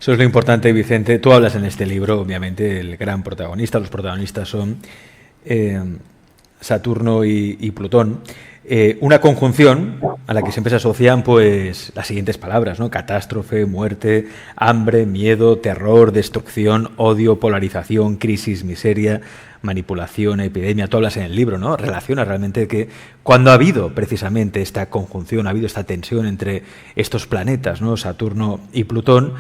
Eso es lo importante, Vicente. Tú hablas en este libro, obviamente, el gran protagonista, los protagonistas son eh, Saturno y Plutón. Una conjunción a la que siempre se asocian pues las siguientes palabras, ¿no? Catástrofe, muerte, hambre, miedo, terror, destrucción, odio, polarización, crisis, miseria, manipulación, epidemia. Tú hablas en el libro, ¿no? Relaciona realmente que cuando ha habido precisamente esta conjunción, ha habido esta tensión entre estos planetas, ¿no? Saturno y Plutón,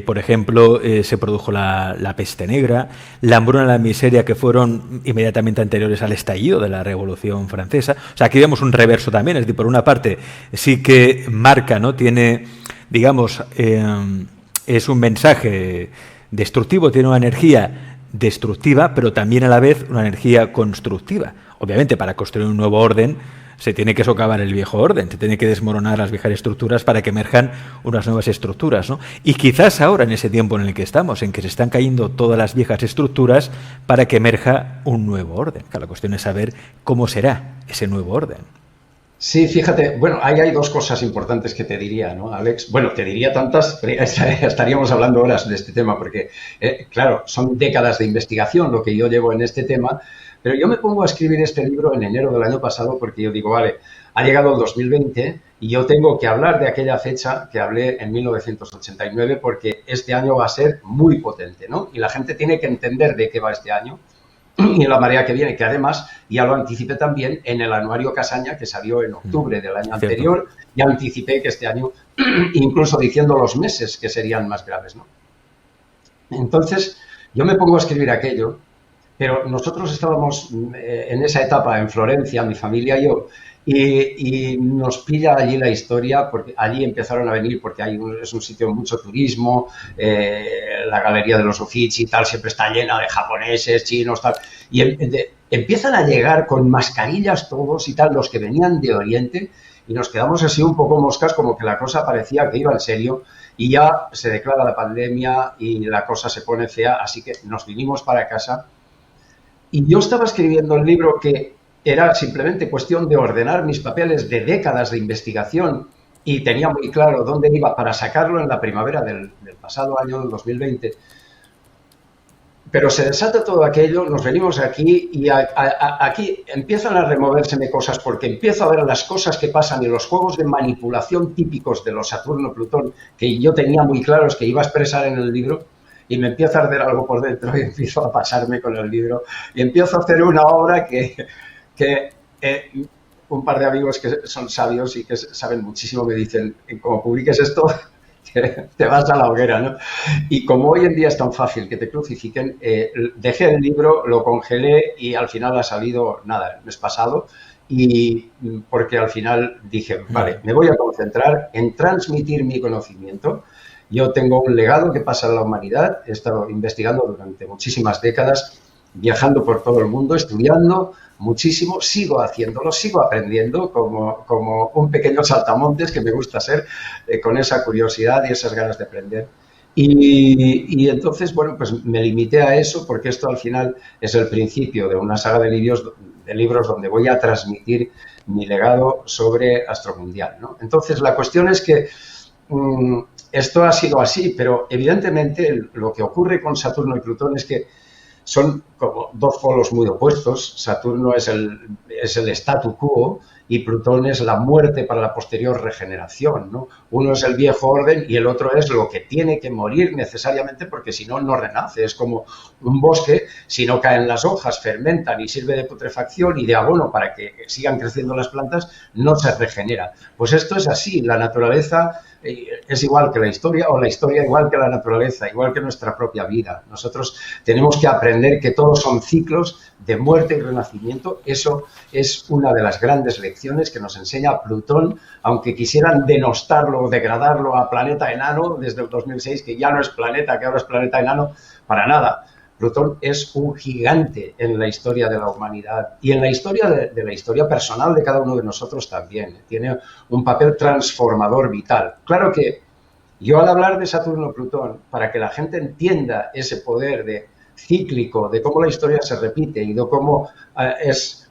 por ejemplo, se produjo la peste negra, la hambruna y la miseria, que fueron inmediatamente anteriores al estallido de la Revolución Francesa. O sea, aquí vemos un reverso también, es decir, por una parte sí que marca, ¿no? Tiene, digamos, es un mensaje destructivo, tiene una energía destructiva, pero también a la vez una energía constructiva. Obviamente, para construir un nuevo orden se tiene que socavar el viejo orden, se tiene que desmoronar las viejas estructuras para que emerjan unas nuevas estructuras, ¿no? Y quizás ahora, en ese tiempo en el que estamos, en que se están cayendo todas las viejas estructuras para que emerja un nuevo orden. Que la cuestión es saber cómo será ese nuevo orden. Sí, fíjate, bueno, ahí hay dos cosas importantes que te diría, ¿no, Alex? Bueno, te diría tantas, pero estaríamos hablando horas de este tema, porque, claro, son décadas de investigación lo que yo llevo en este tema, pero yo me pongo a escribir este libro en enero del año pasado porque yo digo, vale, ha llegado el 2020 y yo tengo que hablar de aquella fecha que hablé en 1989 porque este año va a ser muy potente, ¿no? Y la gente tiene que entender de qué va este año y en la marea que viene, que además ya lo anticipé también en el anuario Casaña, que salió en octubre del año Cierto. anterior, ya anticipé que este año, incluso diciendo los meses que serían más graves, ¿no? Entonces, yo me pongo a escribir aquello, pero nosotros estábamos en esa etapa en Florencia, mi familia y yo, y nos pilla allí la historia, porque allí empezaron a venir, porque es un sitio de mucho turismo, la Galería de los Uffizi y tal, siempre está llena de japoneses, chinos, tal, y empiezan a llegar con mascarillas todos y tal, los que venían de Oriente, y nos quedamos así un poco moscas, como que la cosa parecía que iba en serio, y ya se declara la pandemia y la cosa se pone fea, así que nos vinimos para casa. Y yo estaba escribiendo el libro que era simplemente cuestión de ordenar mis papeles de décadas de investigación y tenía muy claro dónde iba para sacarlo en la primavera del pasado año, del 2020. Pero se desata todo aquello, nos venimos aquí y aquí empiezan a removérseme cosas porque empiezo a ver las cosas que pasan y los juegos de manipulación típicos de los Saturno-Plutón que yo tenía muy claros que iba a expresar en el libro y me empieza a arder algo por dentro y empiezo a pasarme con el libro y empiezo a hacer una obra que un par de amigos que son sabios y que saben muchísimo me dicen, como publiques esto, te vas a la hoguera, ¿no? Y como hoy en día es tan fácil que te crucifiquen, dejé el libro, lo congelé y al final ha salido, nada, el mes pasado, y porque al final dije, vale, me voy a concentrar en transmitir mi conocimiento. Yo tengo un legado que pasa a la humanidad, he estado investigando durante muchísimas décadas, viajando por todo el mundo, estudiando muchísimo, sigo haciéndolo, sigo aprendiendo como un pequeño saltamontes que me gusta ser, con esa curiosidad y esas ganas de aprender. Y entonces, bueno, pues me limité a eso porque esto al final es el principio de una saga de libros donde voy a transmitir mi legado sobre astromundial, ¿no? Entonces, la cuestión es que esto ha sido así, pero evidentemente lo que ocurre con Saturno y Plutón es que son como dos polos muy opuestos. Saturno es el statu quo y Plutón es la muerte para la posterior regeneración, ¿no? Uno es el viejo orden y el otro es lo que tiene que morir necesariamente porque si no, no renace. Es como un bosque, si no caen las hojas, fermentan y sirve de putrefacción y de abono para que sigan creciendo las plantas, no se regenera. Pues esto es así, la naturaleza es igual que la historia o la historia igual que la naturaleza, igual que nuestra propia vida. Nosotros tenemos que aprender que todos son ciclos de muerte y renacimiento. Eso es una de las grandes lecciones que nos enseña Plutón, aunque quisieran denostarlo o degradarlo a planeta enano desde el 2006, que ya no es planeta, que ahora es planeta enano, para nada. Plutón es un gigante en la historia de la humanidad y en la historia de la historia personal de cada uno de nosotros también. Tiene un papel transformador vital. Claro que yo al hablar de Saturno-Plutón, para que la gente entienda ese poder de cíclico, de cómo la historia se repite y de cómo es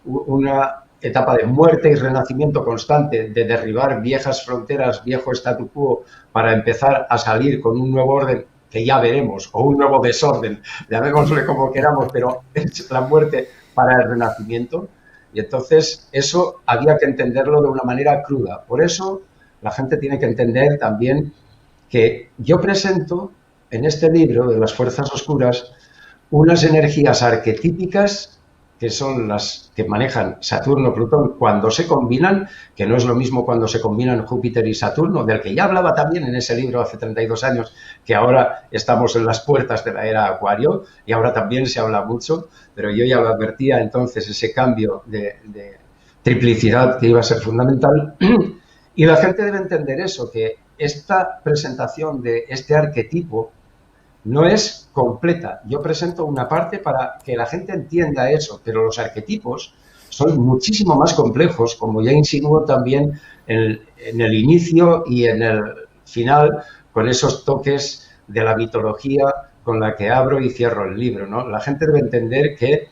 etapa de muerte y renacimiento constante, de derribar viejas fronteras, viejo statu quo, para empezar a salir con un nuevo orden que ya veremos, o un nuevo desorden, llamémosle como queramos, pero es la muerte para el renacimiento. Y entonces eso había que entenderlo de una manera cruda. Por eso la gente tiene que entender también que yo presento en este libro de las fuerzas oscuras unas energías arquetípicas que son las que manejan Saturno, Plutón, cuando se combinan, que no es lo mismo cuando se combinan Júpiter y Saturno, del que ya hablaba también en ese libro hace 32 años, que ahora estamos en las puertas de la era Acuario, y ahora también se habla mucho, pero yo ya lo advertía entonces, ese cambio de triplicidad que iba a ser fundamental, y la gente debe entender eso, que esta presentación de este arquetipo no es completa. Yo presento una parte para que la gente entienda eso, pero los arquetipos son muchísimo más complejos, como ya insinuó también en el inicio y en el final, con esos toques de la mitología con la que abro y cierro el libro, ¿no? La gente debe entender que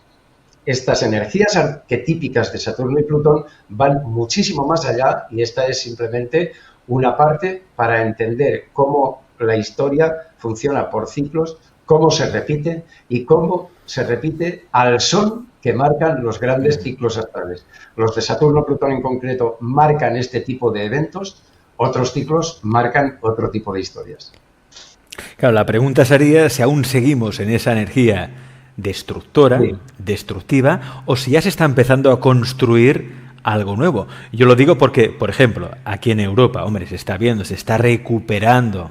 estas energías arquetípicas de Saturno y Plutón van muchísimo más allá y esta es simplemente una parte para entender cómo la historia funciona por ciclos, cómo se repite y cómo se repite al son que marcan los grandes ciclos astrales. Los de Saturno, Plutón en concreto, marcan este tipo de eventos, otros ciclos marcan otro tipo de historias. Claro, la pregunta sería si aún seguimos en esa energía destructora, sí, destructiva, o si ya se está empezando a construir algo nuevo. Yo lo digo porque, por ejemplo, aquí en Europa, hombre, se está viendo, se está recuperando,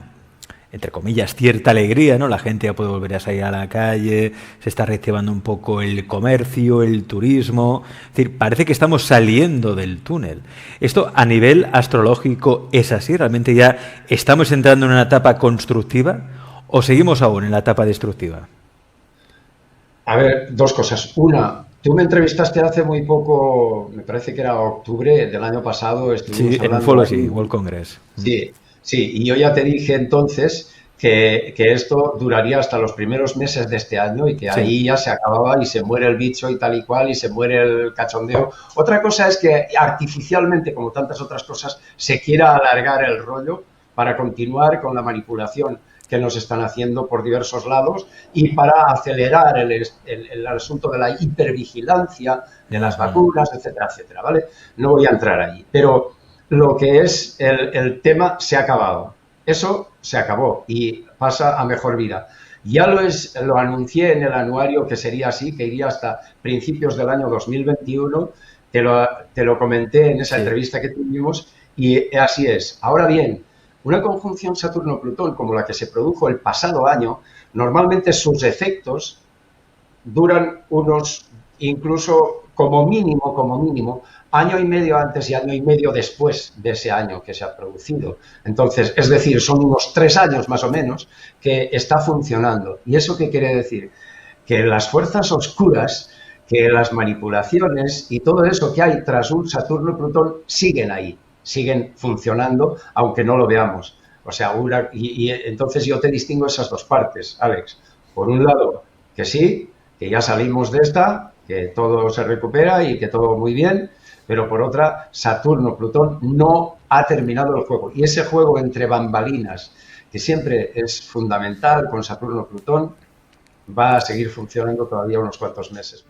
entre comillas, cierta alegría, ¿no? La gente ya puede volver a salir a la calle, se está reactivando un poco el comercio, el turismo. Es decir, parece que estamos saliendo del túnel. ¿Esto a nivel astrológico es así? ¿Realmente ya estamos entrando en una etapa constructiva o seguimos aún en la etapa destructiva? A ver, dos cosas. Una, tú me entrevistaste hace muy poco, me parece que era octubre del año pasado. Sí, en Ufology World Congress. Sí, sí, y yo ya te dije entonces que esto duraría hasta los primeros meses de este año y que sí, ahí ya se acababa y se muere el bicho y tal y cual y se muere el cachondeo. Otra cosa es que artificialmente, como tantas otras cosas, se quiera alargar el rollo para continuar con la manipulación que nos están haciendo por diversos lados y para acelerar el asunto de la hipervigilancia de las vacunas, etcétera, etcétera, ¿vale? No voy a entrar ahí, pero lo que es el tema se ha acabado. Eso se acabó y pasa a mejor vida. Ya lo anuncié en el anuario que sería así, que iría hasta principios del año 2021, te lo comenté en esa entrevista que tuvimos y así es. Ahora bien, una conjunción Saturno-Plutón como la que se produjo el pasado año, normalmente sus efectos duran unos, incluso como mínimo, año y medio antes y año y medio después de ese año que se ha producido. Entonces, es decir, son unos 3 años más o menos que está funcionando. ¿Y eso qué quiere decir? Que las fuerzas oscuras, que las manipulaciones y todo eso que hay tras un Saturno-Plutón siguen ahí. Siguen funcionando, aunque no lo veamos. O sea, entonces yo te distingo esas dos partes, Alex. Por un lado, que sí, que ya salimos de esta, que todo se recupera y que todo muy bien, pero por otra, Saturno, Plutón no ha terminado el juego. Y ese juego entre bambalinas, que siempre es fundamental con Saturno, Plutón, va a seguir funcionando todavía unos cuantos meses.